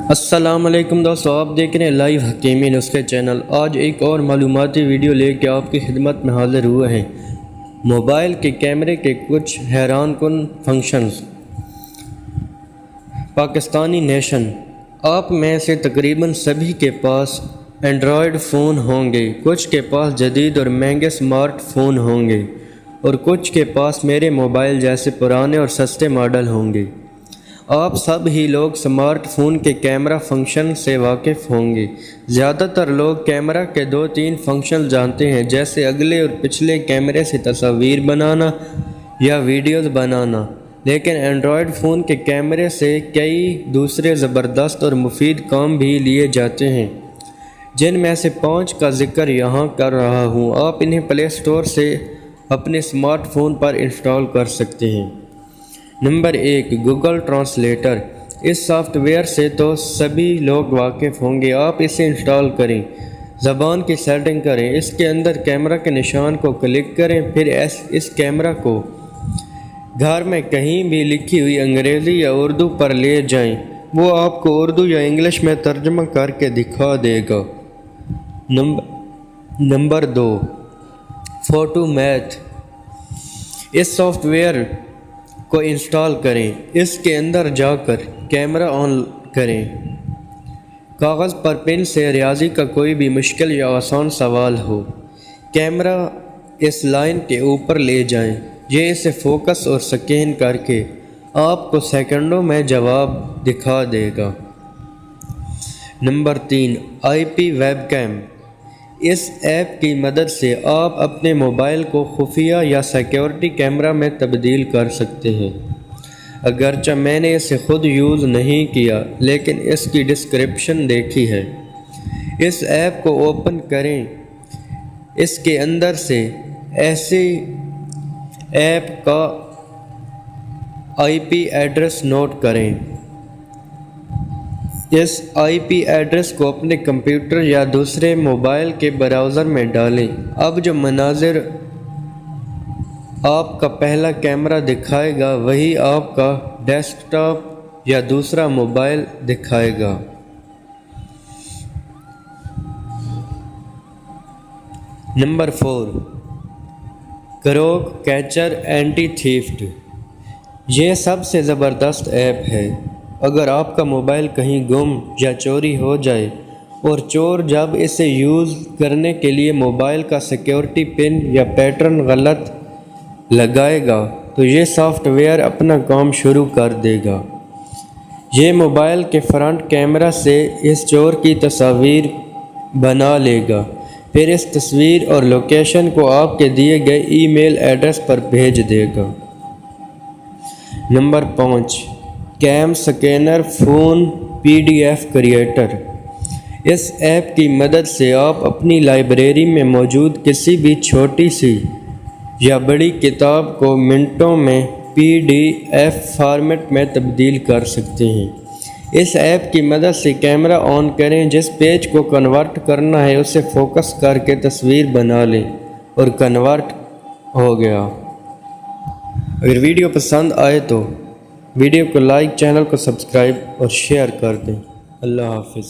السلام علیکم دوستو، آپ دیکھ رہے ہیں لائیو حکیمی نسخے چینل۔ آج ایک اور معلوماتی ویڈیو لے کے آپ کی خدمت میں حاضر ہوئے ہیں۔ موبائل کے کیمرے کے کچھ حیران کن فنکشنز۔ پاکستانی نیشن، آپ میں سے تقریباً سبھی کے پاس اینڈرائیڈ فون ہوں گے، کچھ کے پاس جدید اور مہنگے سمارٹ فون ہوں گے اور کچھ کے پاس میرے موبائل جیسے پرانے اور سستے ماڈل ہوں گے۔ آپ سب ہی لوگ سمارٹ فون کے کیمرہ فنکشن سے واقف ہوں گے۔ زیادہ تر لوگ کیمرہ کے 2-3 فنکشن جانتے ہیں، جیسے اگلے اور پچھلے کیمرے سے تصاویر بنانا یا ویڈیوز بنانا، لیکن اینڈرائیڈ فون کے کیمرے سے کئی دوسرے زبردست اور مفید کام بھی لیے جاتے ہیں، جن میں سے 5 کا ذکر یہاں کر رہا ہوں۔ آپ انہیں پلے سٹور سے اپنے سمارٹ فون پر انسٹال کر سکتے ہیں۔ Number 1، Google translator. اس سافٹ ویئر سے تو سبھی لوگ واقف ہوں گے۔ آپ اسے انسٹال کریں، زبان کی سیٹنگ کریں، اس کے اندر کیمرہ کے نشان کو کلک کریں، پھر اس کیمرہ کو گھر میں کہیں بھی لکھی ہوئی انگریزی یا اردو پر لے جائیں، وہ آپ کو اردو یا انگلش میں ترجمہ کر کے دکھا دے گا۔ Number 2، Photomath. اس سافٹ ویئر کو انسٹال کریں، اس کے اندر جا کر کیمرہ آن کریں، کاغذ پر پن سے ریاضی کا کوئی بھی مشکل یا آسان سوال ہو، کیمرہ اس لائن کے اوپر لے جائیں، یہ اسے فوکس اور سکین کر کے آپ کو سیکنڈوں میں جواب دکھا دے گا۔ نمبر 3، آئی پی ویب کیم۔ اس ایپ کی مدد سے آپ اپنے موبائل کو خفیہ یا سیکیورٹی کیمرہ میں تبدیل کر سکتے ہیں۔ اگرچہ میں نے اسے خود یوز نہیں کیا، لیکن اس کی ڈسکرپشن دیکھی ہے۔ اس ایپ کو اوپن کریں، اس کے اندر سے ایسے ایپ کا آئی پی ایڈریس نوٹ کریں۔ اس آئی پی ایڈریس کو اپنے کمپیوٹر یا دوسرے موبائل کے براؤزر میں ڈالیں۔ اب جو مناظر آپ کا پہلا کیمرہ دکھائے گا، وہی آپ کا ڈیسک ٹاپ یا دوسرا موبائل دکھائے گا۔ Number 4، Crook Catcher anti theft. یہ سب سے زبردست ایپ ہے۔ اگر آپ کا موبائل کہیں گم یا چوری ہو جائے اور چور جب اسے یوز کرنے کے لیے موبائل کا سیکیورٹی پن یا پیٹرن غلط لگائے گا، تو یہ سافٹ ویئر اپنا کام شروع کر دے گا۔ یہ موبائل کے فرنٹ کیمرہ سے اس چور کی تصاویر بنا لے گا، پھر اس تصویر اور لوکیشن کو آپ کے دیے گئے ای میل ایڈریس پر بھیج دے گا۔ Number 5، CamScanner phone P D F creator. اس ایپ کی مدد سے آپ اپنی لائبریری میں موجود کسی بھی چھوٹی سی یا بڑی کتاب کو منٹوں میں پی ڈی ایف فارمیٹ میں تبدیل کر سکتے ہیں۔ اس ایپ کی مدد سے کیمرہ آن کریں، جس پیج کو کنورٹ کرنا ہے اسے فوکس کر کے تصویر بنا لیں اور کنورٹ ہو گیا۔ اگر ویڈیو پسند آئے تو ویڈیو کو لائک، چینل کو سبسکرائب اور شیئر کر دیں۔ اللہ حافظ۔